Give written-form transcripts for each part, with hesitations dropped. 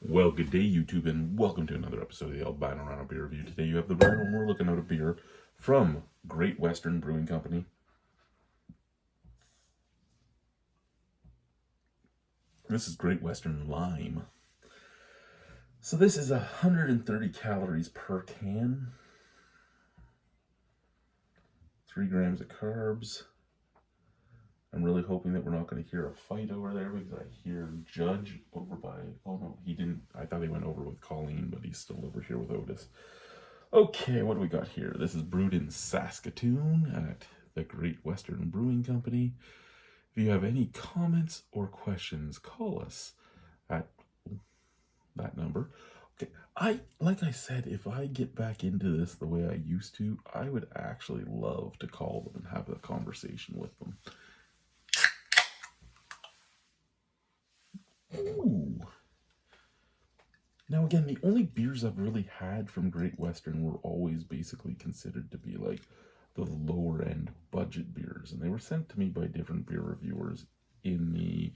Well, good day, YouTube, and welcome to another episode of the Albino Rhino Beer Review. Today you have the Rhino, and we're looking at a beer from Great Western Brewing Company. This is Great Western Lime. So this is 130 calories per can. 3 grams of carbs. I'm really hoping that we're not going to hear a fight over there because I hear Judge over by... Oh no, he didn't. I thought he went over with Colleen, but he's still over here with Otis. Okay, what do we got here? This is brewed in Saskatoon at the Great Western Brewing Company. If you have any comments or questions, call us at that number. Okay, like I said, if I get back into this the way I used to, I would actually love to call them and have a conversation with them. Ooh. Now again, the only beers I've really had from Great Western were always basically considered to be like the lower end budget beers, and they were sent to me by different beer reviewers in the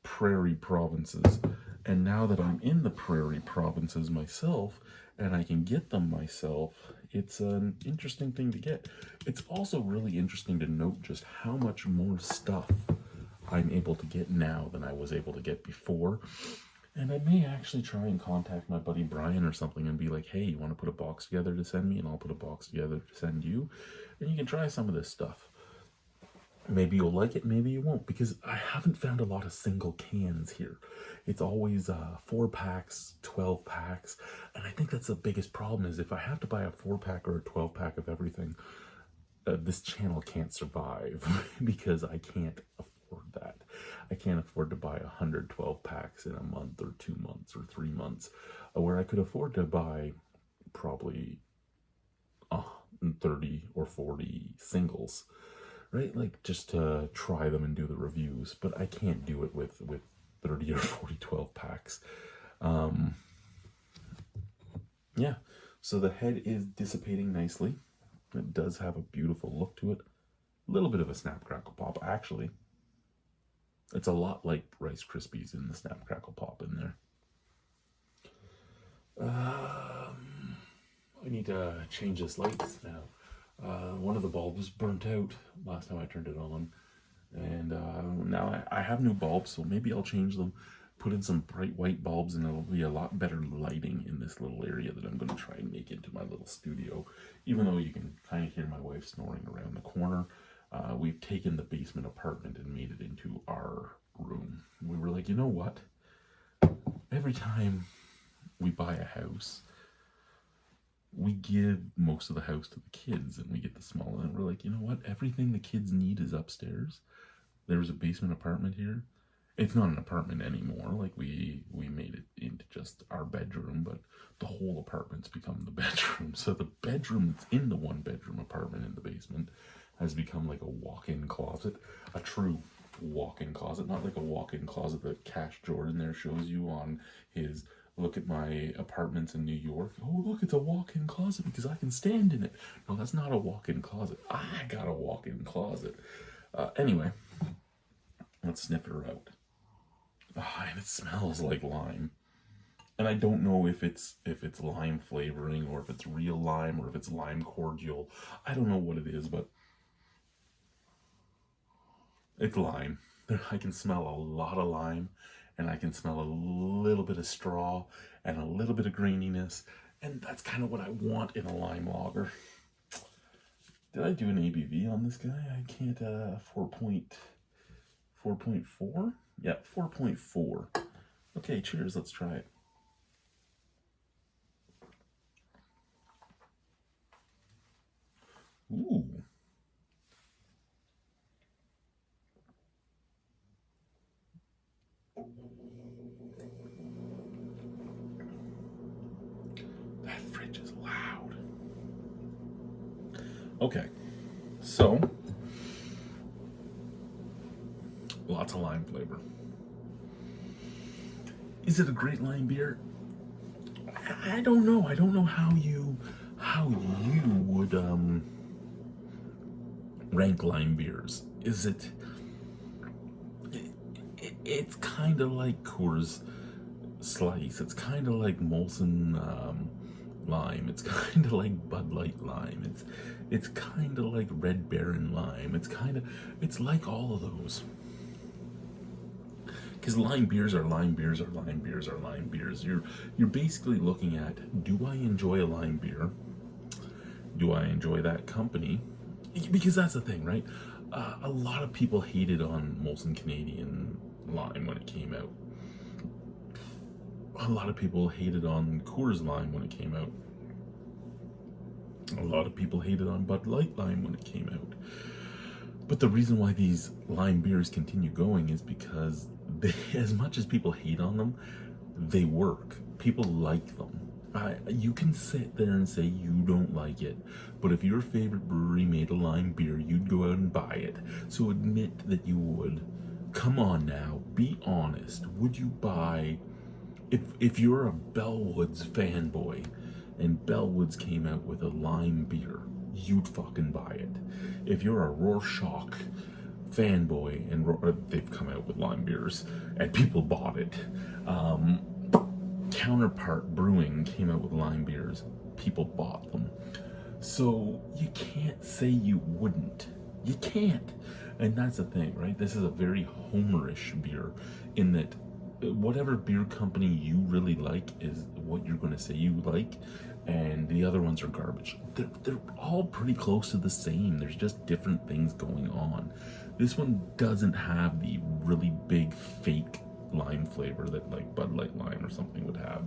prairie provinces. And now that I'm in the prairie provinces myself and I can get them myself, it's an interesting thing to get. It's also really interesting to note just how much more stuff I'm able to get now than I was able to get before. And I may actually try and contact my buddy Brian or something and be like, hey, you want to put a box together to send me? And I'll put a box together to send you. And you can try some of this stuff. Maybe you'll like it, maybe you won't, because I haven't found a lot of single cans here. It's always 4 packs, 12 packs. And I think that's the biggest problem is if I have to buy a 4-pack or a 12-pack of everything, this channel can't survive because I can't afford that. I can't afford to buy 112 packs in a month or 2 months or 3 months, where I could afford to buy probably 30 or 40 singles, right? Like just to try them and do the reviews, but I can't do it with 30 or 40 12 packs. Yeah, so the head is dissipating nicely. It does have a beautiful look to it. A little bit of a snap crackle pop, actually. It's a lot like Rice Krispies in the snap crackle pop in there. I need to change this lights now. One of the bulbs burnt out last time I turned it on. And now I have new bulbs, so maybe I'll change them, put in some bright white bulbs, and it'll be a lot better lighting in this little area that I'm going to try and make into my little studio. Even though you can kind of hear my wife snoring around the corner. We've taken the basement apartment and made it into our room. We were like, you know what? Every time we buy a house, we give most of the house to the kids and we get the small. And we're like, you know what? Everything the kids need is upstairs. There's a basement apartment here. It's not an apartment anymore. Like we made it into just our bedroom, but the whole apartment's become the bedroom. So the bedroom that's in the 1-bedroom apartment in the basement has become like a walk-in closet, a true walk-in closet, not like a walk-in closet that Cash Jordan there shows you on his look at my apartments in New York. Oh, look, it's a walk-in closet because I can stand in it. No, that's not a walk-in closet. I got a walk-in closet. Anyway, let's sniff her out. And it smells like lime. And I don't know if it's lime flavoring or if it's real lime or if it's lime cordial. I don't know what it is, but it's lime. I can smell a lot of lime, and I can smell a little bit of straw and a little bit of graininess, and that's kind of what I want in a lime lager. Did I do an ABV on this guy? I can't. 4.4? Yeah, 4.4. Okay, cheers. Let's try it. Ooh. That fridge is loud. Okay, so lots of lime flavor. Is it a great lime beer? I don't know. I don't know how you would rank lime beers. Is it it's kind of like Coors Slice. It's kind of like Molson lime. It's kind of like Bud Light lime. It's kind of like Red Baron lime. It's like all of those. Because lime beers are lime beers are lime beers are lime beers. You're basically looking at, do I enjoy a lime beer? Do I enjoy that company? Because that's the thing, right? A lot of people hated on Molson Canadian lime when it came out. A lot of people hated on Coors Lime when it came out. A lot of people hated on Bud Light Lime when it came out. But the reason why these lime beers continue going is because as much as people hate on them, they work. People like them. You can sit there and say you don't like it, but if your favorite brewery made a lime beer, you'd go out and buy it. So admit that you would. Come on now, be honest. Would you buy, if you're a Bellwoods fanboy and Bellwoods came out with a lime beer, you'd fucking buy it. If you're a Rorschach fanboy and they've come out with lime beers and people bought it, Counterpart Brewing came out with lime beers, people bought them. So you can't say you wouldn't. You can't. And that's the thing, right? This is a very homerish beer in that whatever beer company you really like is what you're going to say you like, and the other ones are garbage. They're all pretty close to the same. There's just different things going on. This one doesn't have the really big fake lime flavor that like Bud Light lime or something would have.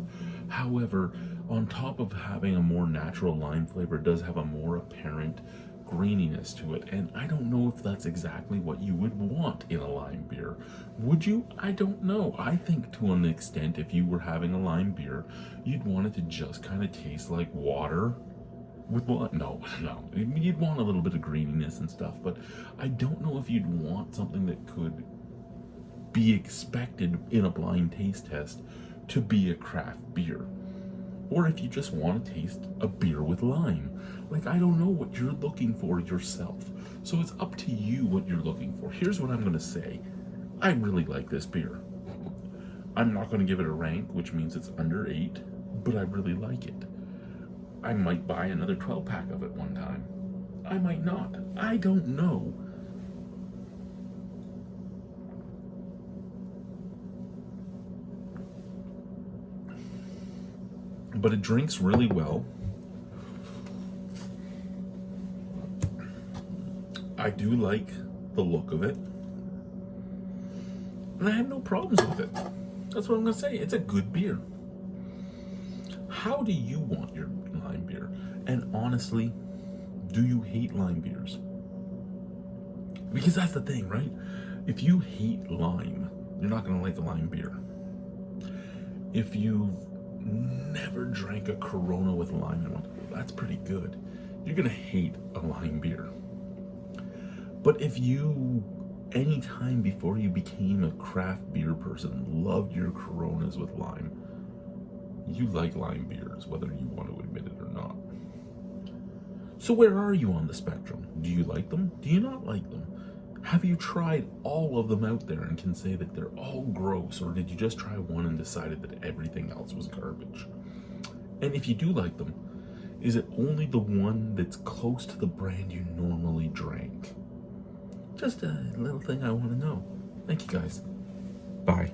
However, on top of having a more natural lime flavor, it does have a more apparent graininess to it, and I don't know if that's exactly what you would want in a lime beer. Would you? I don't know. I think to an extent, if you were having a lime beer, you'd want it to just kind of taste like water with what? No. You'd want a little bit of graininess and stuff, but I don't know if you'd want something that could be expected in a blind taste test to be a craft beer. Or if you just want to taste a beer with lime. Like, I don't know what you're looking for yourself. So it's up to you what you're looking for. Here's what I'm going to say. I really like this beer. I'm not going to give it a rank, which means it's under 8, but I really like it. I might buy another 12-pack of it one time. I might not. I don't know. But it drinks really well. I do like the look of it. And I have no problems with it. That's what I'm going to say. It's a good beer. How do you want your lime beer? And honestly, do you hate lime beers? Because that's the thing, right? If you hate lime, you're not going to like a lime beer. If you've never drank a Corona with lime and went, oh, that's pretty good, you're going to hate a lime beer. But if you, any time before you became a craft beer person, loved your Coronas with lime, you like lime beers, whether you want to admit it or not. So where are you on the spectrum? Do you like them? Do you not like them? Have you tried all of them out there and can say that they're all gross, or did you just try one and decided that everything else was garbage? And if you do like them, is it only the one that's close to the brand you normally drank? Just a little thing I want to know. Thank you guys. Bye.